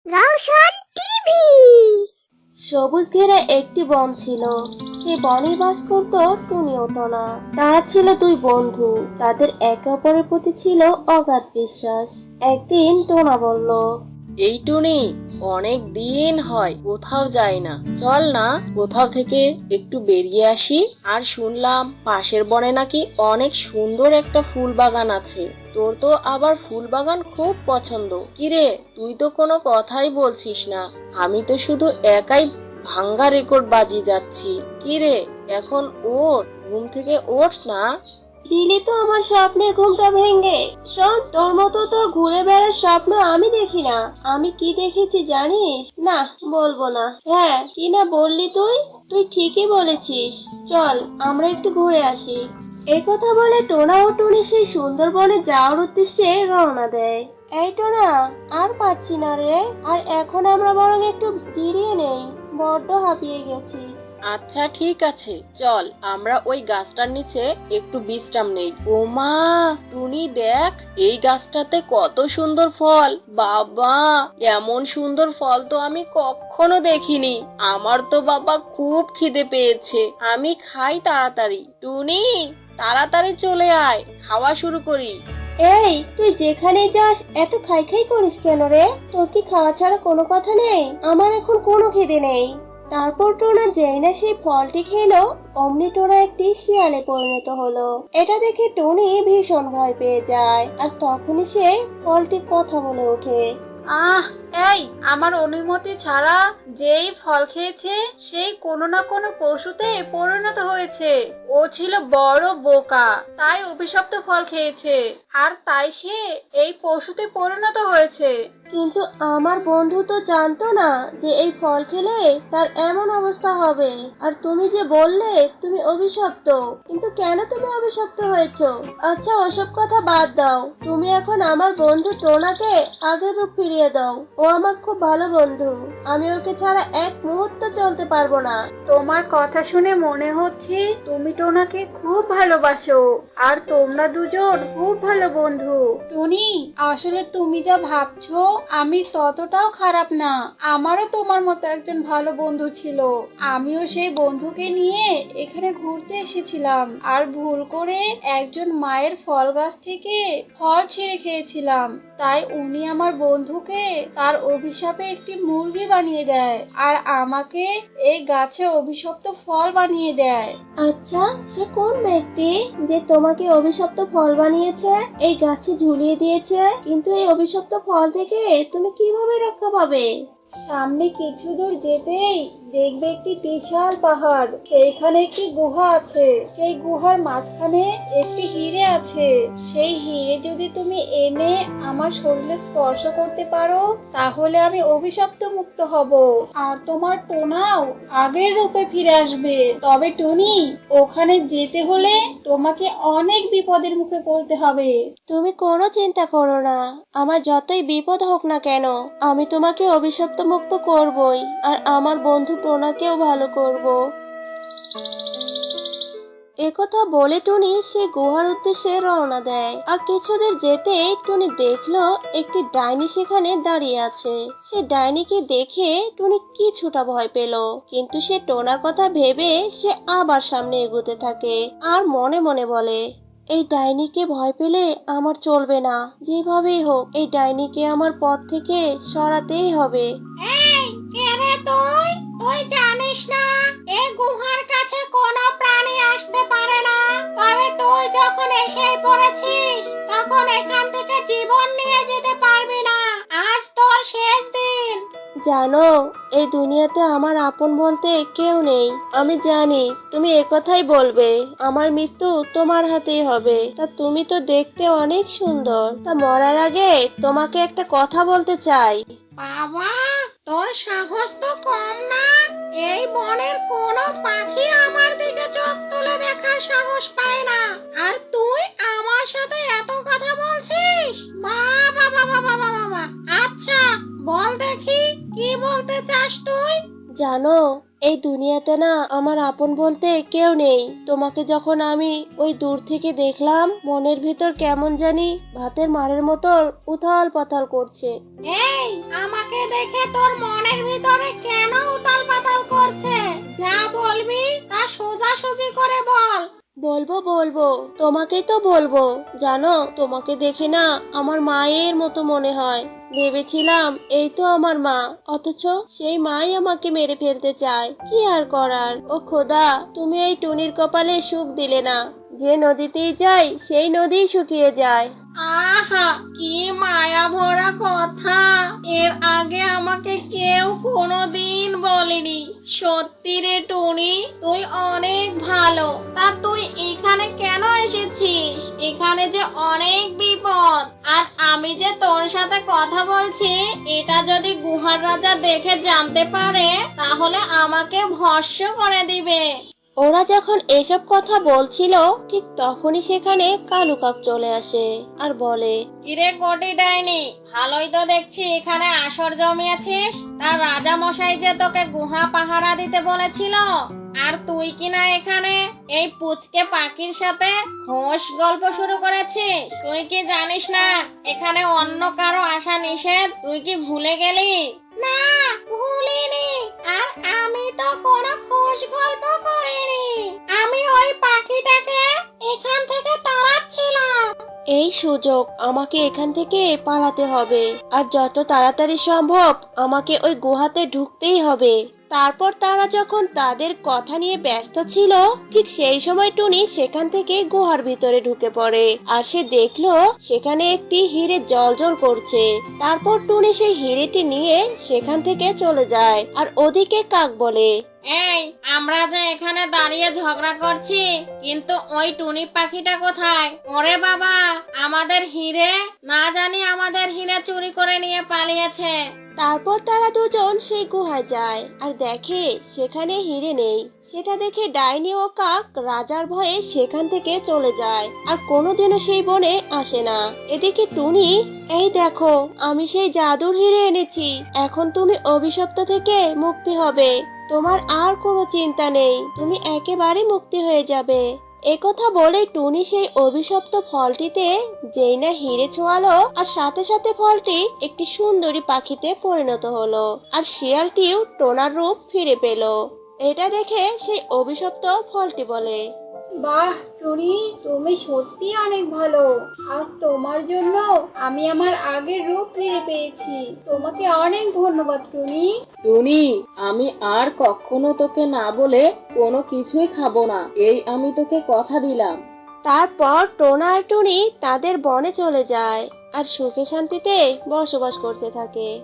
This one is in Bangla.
রওশন টিভি। সবুজ ঘেরা একটি বন ছিল। সে বনে বাস করত টুনি ও টোনা। তারা ছিল দুই বন্ধু। তাদের একে অপরের প্রতি ছিল অগাধ বিশ্বাস। একদিন টোনা বলল, এই টুনি, অনেক দিন হয় কোথাও যাই না, চল না কোথাও থেকে একটু বেরিয়ে আসি। আর শুনলাম পাশের বনে নাকি অনেক সুন্দর একটা ফুল বাগান আছে। তোর তো আবার ফুল বাগান খুব পছন্দ। কিরে, তুই তো কোনো কথাই বলছিস না। আমি তো শুধু একাই ভাঙ্গা রেকর্ড বাজিয়ে যাচ্ছি। কিরে, এখন ওঠ, ঘুম থেকে ওঠ না। দিলি তো আমার স্বপ্নের ঘুমটা ভেঙে। শোন, তোর মতো তো ঘুরে বেড়ার স্বপ্ন আমি দেখি না। আমি কি দেখেছি জানিস? না, বলবো না। হ্যাঁ, কি না বললি তুই? তুই ঠিকই বলেছিস। চল, আমরা একটু ঘুরে আসি। এই কথা বলে টোনা ও টুনি সেই সুন্দরবনে যাওয়ার উদ্দেশ্যে রওনা দেয়। এই টোনা, আর পারছি না রে। আর এখন আমরা বরং একটু জিরিয়ে নেই, বড্ড হাঁপিয়ে গেছি। আচ্ছা ঠিক আছে, চল আমরা ওই গাছটার নিচে একটু বিশ্রাম নেই। ও মা, টুনি দেখ, এই গাছটাতে কত সুন্দর ফল। বাবা, এমন সুন্দর ফল তো আমি কখনো দেখিনি। আমার তো বাবা খুব খিদে পেয়েছে, আমি খাই তাড়াতাড়ি। টুনি, তাড়াতাড়ি চলে আয়, খাওয়া শুরু করি। এই, তুই যেখানে যাস এত খাই খাই করিস কেন রে? তোর কি খাওয়া ছাড়া কোনো কথা নেই? আমার এখন কোনো খিদে নেই। তারপর টোনা যেই না সেই ফলটি খেলো, অমনি টোনা একটি শিয়ালে পরিণত হলো। এটা দেখে টুনি ভীষণ ভয় পেয়ে যায়, আর তখনই সে ফলটি কথা বলে ওঠে। এই, আমার অনুমতি ছাড়া যেই ফল খেয়েছে সেই কোনো না কোনো পশুতে পরিণত হয়েছে। ও ছিল বড় বোকা, তাই অভিশপ্ত ফল খেয়েছে, আর তাই সে এই পশুতে পরিণত হয়েছে। কিন্তু আমার বন্ধু তো জানতো না যে এই ফল খেলে তার এমন অবস্থা হবে। আর তুমি যে বললে তুমি অভিশপ্ত, কিন্তু কেন তুমি অভিশপ্ত হয়েছো? আচ্ছা, ওসব কথা বাদ দাও। তুমি এখন আমার বন্ধু টোনাকে আগের রূপ ফিরিয়ে দাও। ও আমার খুব ভালো বন্ধু। আমি ওকে ছাড়া এক মুহূর্ত চলতে পারবো না। তোমার কথা শুনে মনে হচ্ছে তুমি টোনাকে খুব ভালোবাসো, আর তোমরা দুজন খুব ভালো বন্ধু। টুনি, আসলে তুমি যা ভাবছো আমি ততটাও খারাপ না। আমারও তোমার মতো একজন ভালো বন্ধু ছিল। আমিও সেই বন্ধুকে নিয়ে এখানে ঘুরতে এসেছিলাম, আর ভুল করে একজন মায়ের ফল গাছ থেকে ফল ছিঁড়ে খেয়েছিলাম। তাই উনি আমার বন্ধুকে তার অভিশাপে একটি মুরগি বানিয়ে দেয়, আর আমাকে এই গাছে অভিশপ্ত ফল বানিয়ে দেয়। আচ্ছা, সে কোন ব্যক্তি যে তোমাকে অভিশপ্ত ফল বানিয়েছে, এই গাছে ঝুলিয়ে দিয়েছে? কিন্তু এই অভিশপ্ত ফল থেকে তুমি কিভাবে রক্ষা পাবে? সামনে কিছু দূর যেতেই দেখবে একটি বিশাল পাহাড়। সেইখানে একটি গুহা আছে। সেই গুহার মাঝখানে একটি হিরে আছে। সেই হিরে যদি তুমি এনে আমার শরীরে স্পর্শ করতে পারো, তাহলে আমি অভিশপ্ত মুক্ত হব, আর তোমার টোনাও আগের রূপে ফিরে আসবে। তবে টুনি, ওখানে যেতে হলে তোমাকে অনেক বিপদের মুখে পড়তে হবে। তুমি কোনো চিন্তা করো না। আমার যতই বিপদ হোক না কেন, আমি তোমাকে অভিশপ্ত মুক্ত করবই, আর আমার বন্ধু টোনাকেও ভালো করব। একথা বলে টুনি সে গুহার উদ্দেশ্যে রওনা দেয়। আর কিছুদূর যেতেই টুনি দেখলো একটি ডাইনি সেখানে দাঁড়িয়ে আছে। সে ডাইনিকে দেখে টুনি কিছুটা ভয় পেল, কিন্তু সে টোনার কথা ভেবে সে আবার সামনে এগোতে থাকে, আর মনে মনে বলে, এই ডাইনিকে ভয় পেলে আমার চলবে না। যেভাবেই হোক এই ডাইনিকে আমার পথ থেকে সরাতেই হবে। এই, কে রে তুই? তুই জানিস না এই গুহার কাছে কোনো প্রাণী আসতে পারে না। তবে তুই যখন এসে পড়েছিস, তখন এখান থেকে জীবন নিয়ে যেতে পারবি না। আজ তোর শেষ দিন। জানো, এই দুনিয়াতে আমার আপন বলতে কেউ নেই। আমি জানি তুমি একথাই বলবে, আমার মৃত্যু তোমার হাতেই হবে। তা তুমি তো দেখতে অনেক সুন্দর। তা মরার আগে তোমাকে একটা কথা বলতে চাই। বাবা, তোর সাহস তো কম না। এই বনের কোনো পাখি আমার দিকে চোখ তুলে দেখার সাহস পায় না, আর তুই আমার সাথে এত কথা বলছিস? বাবা বাবা বাবা বাবা। আচ্ছা, বল দেখি কি বলতে চাস তুই? জানো, এই দুনিয়াতে না আমার আপন বলতে কেউ নেই। তোমাকে যখন আমি ওই দূর থেকে দেখলাম, মনের ভিতর কেমন জানি ভাতের মারের মতো উথাল পাতাল করছে। এই, আমাকে দেখে তোর মনের ভিতরে কেন উতাল পাতাল করছে? যা বলবি তা সোজাসুজি করে বল। বলবো, তোমাকেই তো বলবো। জানো, তোমাকে দেখে না আমার মায়ের মতো মনে হয়। ভেবেছিলাম এই তো আমার মা, অথচ সেই মাই আমাকে মেরে ফেলতে চায়। কি আর করার। ও খোদা, তুমি এই টুনির কপালে সুখ দিলে না। যে নদীতেই যাই সেই নদী শুকিয়ে যায়। আহা, কি মায়া ভরা কথা! এর আগে আমাকে কেউ কোনোদিন বলেনি। সত্যি রে টুনি, তুই অনেক ভালো। তা তুই এখানে কেন এসেছিস? এখানে যে অনেক বিপদ। আর আমি যে তোর সাথে কথা বলছি, এটা যদি গুহার রাজা দেখে জানতে পারে, তাহলে আমাকে ভস্ম করে দিবে। ওরা যখন এসব কথা বলছিল, ঠিক তখনই সেখানে কালু কাক চলে আসে আর বলে, কিরে কোটি ডাইনি, ভালোই তো দেখছি এখানে আসর জমিয়েছিস। তার রাজা মশাই যে তোকে গুহা পাহারা দিতে বলেছিল, আর তুই কিনা এখানে এই পুচকে পাখির সাথে খোশ গল্প শুরু করেছিস। তুই কি জানিস না এখানে অন্য কারো আসা নিষেধ? তুই কি ভুলে গেলি? না, ভুলিনি। আর আমি তো কোনো খোশ গল্প করিনি। আমি ওই পাখিটাকে এখান থেকে তাড়াচ্ছিলাম। এই সুযোগ, আমাকে এখান থেকে পালাতে হবে। আর যত তাড়াতাড়ি সম্ভব আমাকে ওই গুহাতে ঢুকতেই হবে। তারপর তারা যখন তাদের কথা নিয়ে ব্যস্ত ছিল, ঠিক সেই সময় টুনি সেখান থেকে গুহার ভিতরে ঢুকে পড়ে। আর সে দেখলো সেখানে একটি হিরে জ্বলজ্বল করছে। তারপর টুনি সেই হিরেটি নিয়ে সেখান থেকে চলে যায়। আর ওদিকে কাক বলে, এই, আমরা যে এখানে দাঁড়িয়ে ঝগড়া করছি, কিন্তু ওই টুনি পাখিটা কোথায়? ওরে বাবা, আমাদের হিরে, না জানি আমাদের হিরে চুরি করে নিয়ে পালিয়েছে। তারপর তারা দুজন সেই গুহায় যায় আর দেখে সেখানে হিরে নেই। সেটা দেখে ডাইনি ও কাক রাজার ভয়ে সেখান থেকে চলে যায় আর কোনোদিনও সেই বনে আসে না। এদিকে টুনি, এই দেখো, আমি সেই জাদুর হিরে এনেছি। এখন তুমি অভিশপ্ত থেকে মুক্তি হবে। তোমার আর কোনো চিন্তা নেই, তুমি একেবারে মুক্তি হয়ে যাবে। একথা বলে টুনি সেই অভিশপ্ত ফলটিতে যেই না হিরে ছোঁয়ালো, আর সাথে সাথে ফলটি একটি সুন্দরী পাখিতে পরিণত হলো। আর শিয়ালটিও টোনার রূপ ফিরে পেল। এটা দেখে সেই অভিশপ্ত ফলটি বলে, বাহ টুনি, তুমি সত্যি অনেক ভালো। আজ তোমার জন্য আমি আমার আগের রূপ ফিরে পেয়েছি। তোমাকে অনেক ধন্যবাদ টুনি। টুনি, আমি আর কখনো তোকে না বলে কোনো কিছুই খাবো না, এই আমি তোকে কথা দিলাম। তারপর টোনা আর টুনি তাদের বনে চলে যায় আর সুখে শান্তিতে বসবাস করতে থাকে।